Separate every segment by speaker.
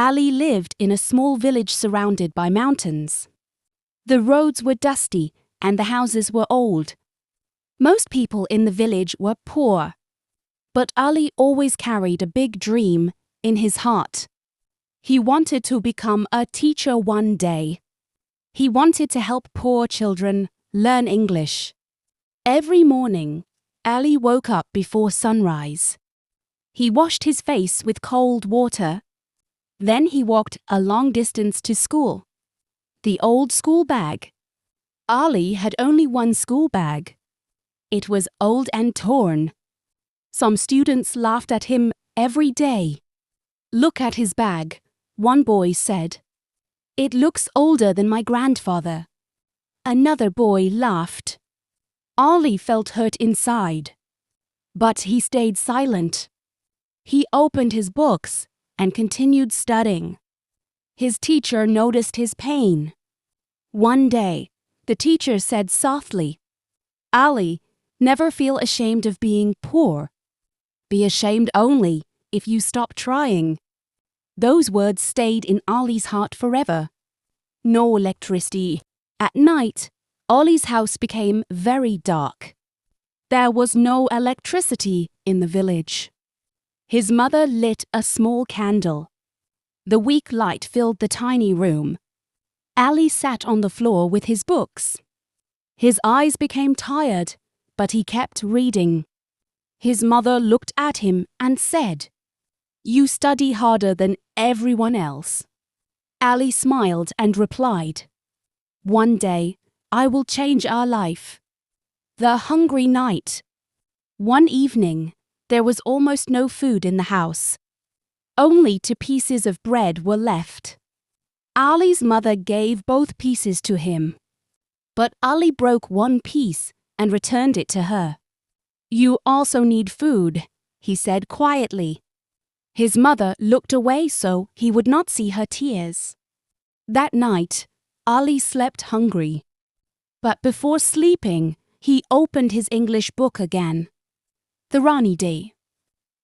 Speaker 1: Ali lived in a small village surrounded by mountains. The roads were dusty and the houses were old. Most people in the village were poor. But Ali always carried a big dream in his heart. He wanted to become a teacher one day. He wanted to help poor children learn English. Every morning, Ali woke up before sunrise. He washed his face with cold water. Then he walked a long distance to school. The old school bag. Ali had only one school bag. It was old and torn. Some students laughed at him every day. "Look at his bag," one boy said. "It looks older than my grandfather." Another boy laughed. Ali felt hurt inside. But he stayed silent. He opened his books and continued studying. His teacher noticed his pain. One day, the teacher said softly, "Ali, never feel ashamed of being poor. Be ashamed only if you stop trying." Those words stayed in Ali's heart forever. No electricity. At night, Ali's house became very dark. There was no electricity in the village. His mother lit a small candle. The weak light filled the tiny room. Ali sat on the floor with his books. His eyes became tired, but he kept reading. His mother looked at him and said, "You study harder than everyone else." Ali smiled and replied, "One day, I will change our life." The hungry night. One evening, there was almost no food in the house. Only 2 pieces of bread were left. Ali's mother gave both pieces to him. But Ali broke one piece and returned it to her. "You also need food," he said quietly. His mother looked away so he would not see her tears. That night, Ali slept hungry. But before sleeping, he opened his English book again. The rainy day.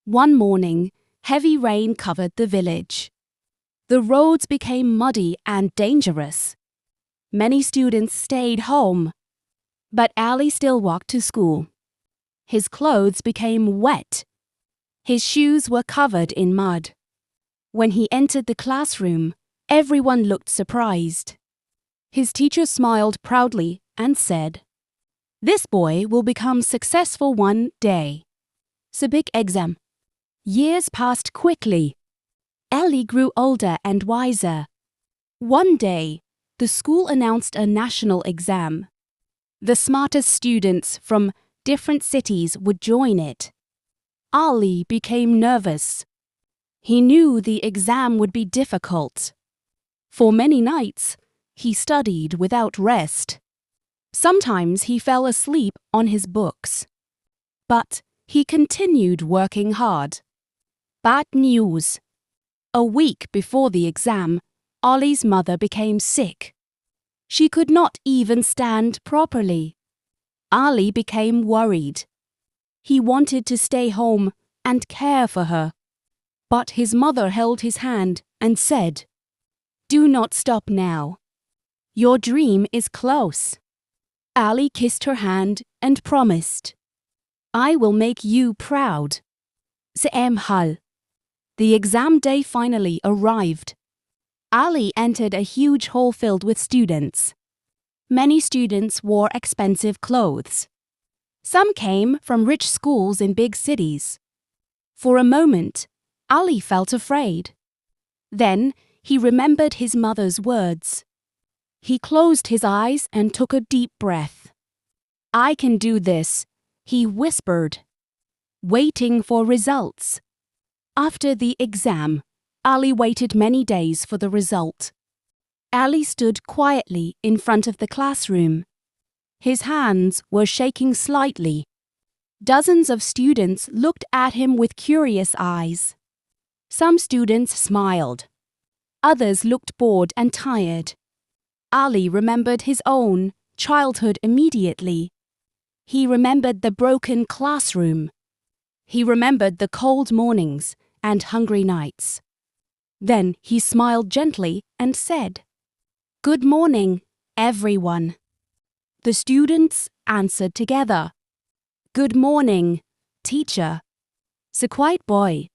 Speaker 1: One morning, heavy rain covered the village. The roads became muddy and dangerous. Many students stayed home. But Ali still walked to school. His clothes became wet. His shoes were covered in mud. When he entered the classroom, everyone looked surprised. His teacher smiled proudly and said, "This boy will become successful one day." The big exam. Years passed quickly. Ali grew older and wiser. One day, the school announced a national exam. The smartest students from different cities would join it. Ali became nervous. He knew the exam would be difficult. For many nights, he studied without rest. Sometimes he fell asleep on his books. But he continued working hard. Bad news. A week before the exam, Ali's mother became sick. She could not even stand properly. Ali became worried. He wanted to stay home and care for her. But his mother held his hand and said, "Do not stop now. Your dream is close." Ali kissed her hand and promised, "I will make you proud." Sẽ em hal. The exam day finally arrived. Ali entered a huge hall filled with students. Many students wore expensive clothes. Some came from rich schools in big cities. For a moment, Ali felt afraid. Then he remembered his mother's words. He closed his eyes and took a deep breath. "I can do this," he whispered. Waiting for results. After the exam, Ali waited many days for the result. Ali stood quietly in front of the classroom. His hands were shaking slightly. Dozens of students looked at him with curious eyes. Some students smiled. Others looked bored and tired. Ali remembered his own childhood immediately. He remembered the broken classroom. He remembered the cold mornings and hungry nights. Then he smiled gently and said, "Good morning, everyone." The students answered together, "Good morning, teacher." So quiet boy.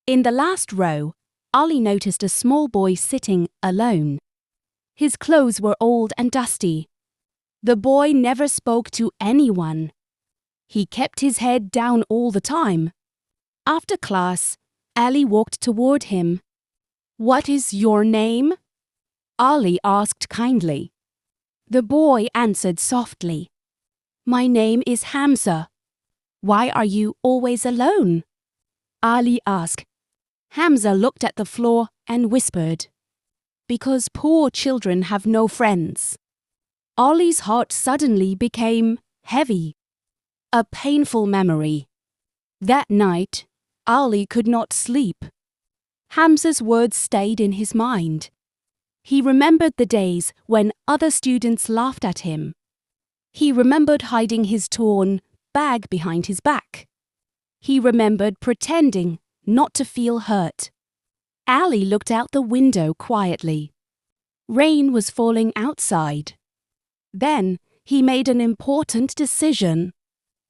Speaker 1: In the last row, Ali noticed a small boy sitting alone. His clothes were old and dusty. The boy never spoke to anyone. He kept his head down all the time. After class, Ali walked toward him. "What is your name?" Ali asked kindly. The boy answered softly, "My name is Hamza." "Why are you always alone?" Ali asked. Hamza looked at the floor and whispered, "Because poor children have no friends." Ali's heart suddenly became heavy. A painful memory. That night, Ali could not sleep. Hamza's words stayed in his mind. He remembered the days when other students laughed at him. He remembered hiding his torn bag behind his back. He remembered pretending not to feel hurt. Ali looked out the window quietly. Rain was falling outside. Then he made an important decision.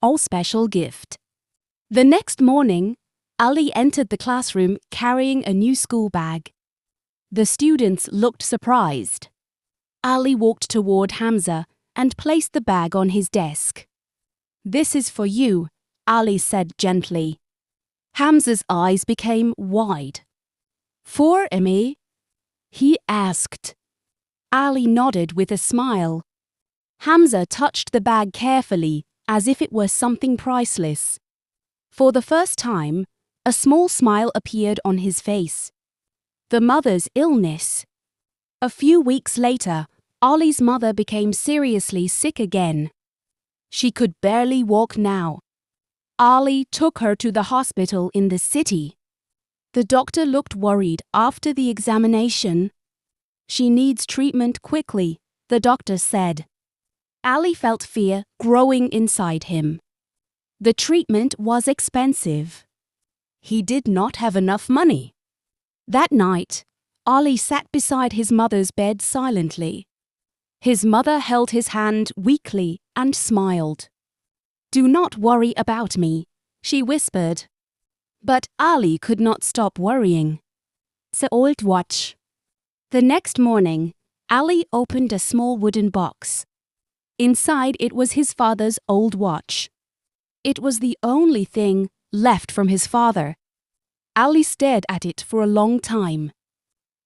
Speaker 1: A special gift. The next morning, Ali entered the classroom carrying a new school bag. The students looked surprised. Ali walked toward Hamza and placed the bag on his desk. "This is for you," Ali said gently. Hamza's eyes became wide. "For me?" he asked. Ali nodded with a smile. Hamza touched the bag carefully, as if it were something priceless. For the first time, a small smile appeared on his face. The mother's illness. A few weeks later, Ali's mother became seriously sick again. She could barely walk now. Ali took her to the hospital in the city. The doctor looked worried after the examination. "She needs treatment quickly," the doctor said. Ali felt fear growing inside him. The treatment was expensive. He did not have enough money. That night, Ali sat beside his mother's bed silently. His mother held his hand weakly and smiled. "Do not worry about me," she whispered. But Ali could not stop worrying. The old watch. The next morning, Ali opened a small wooden box. Inside it was his father's old watch. It was the only thing left from his father. Ali stared at it for a long time.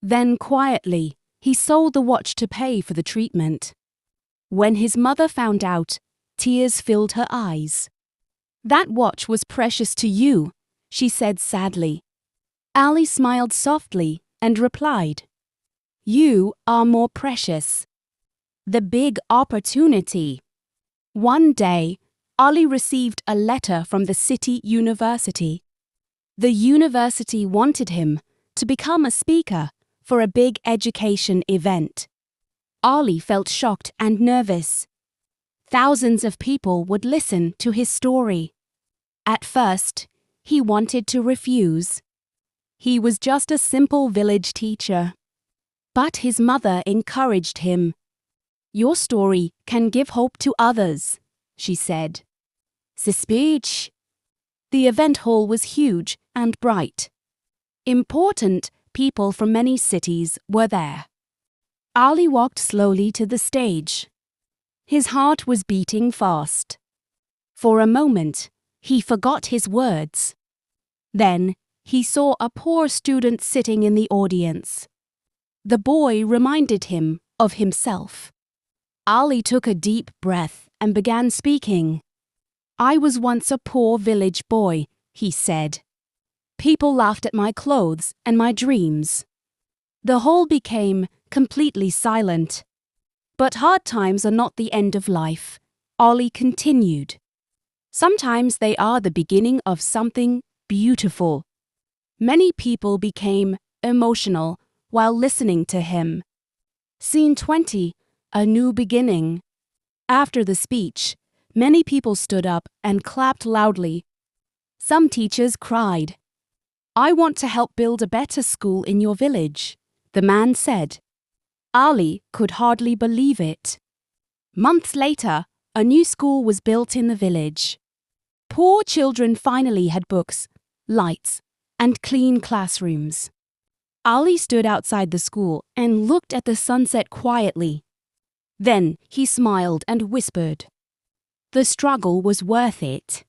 Speaker 1: Then quietly, he sold the watch to pay for the treatment. When his mother found out, tears filled her eyes. "That watch was precious to you," she said sadly. Ali smiled softly and replied, "You are more precious." The big opportunity. One day, Ali received a letter from the city university. The university wanted him to become a speaker for a big education event. Ali felt shocked and nervous. Thousands of people would listen to his story. At first, he wanted to refuse. He was just a simple village teacher. But his mother encouraged him. "Your story can give hope to others," she said. The speech. The event hall was huge and bright. Important people from many cities were there. Ali walked slowly to the stage. His heart was beating fast. For a moment, he forgot his words. Then, he saw a poor student sitting in the audience. The boy reminded him of himself. Ali took a deep breath and began speaking. "I was once a poor village boy," he said. "People laughed at my clothes and my dreams." The hall became completely silent. "But hard times are not the end of life," Ali continued. "Sometimes they are the beginning of something beautiful." Many people became emotional while listening to him. Scene 20. A new beginning. After the speech, many people stood up and clapped loudly. Some teachers cried. I want to help build a better school in your village, the man said. Ali could hardly believe it. Months later, a new school was built in the village. Poor children finally had books, lights, and clean classrooms. Ali stood outside the school and looked at the sunset quietly. Then he smiled and whispered, "The struggle was worth it."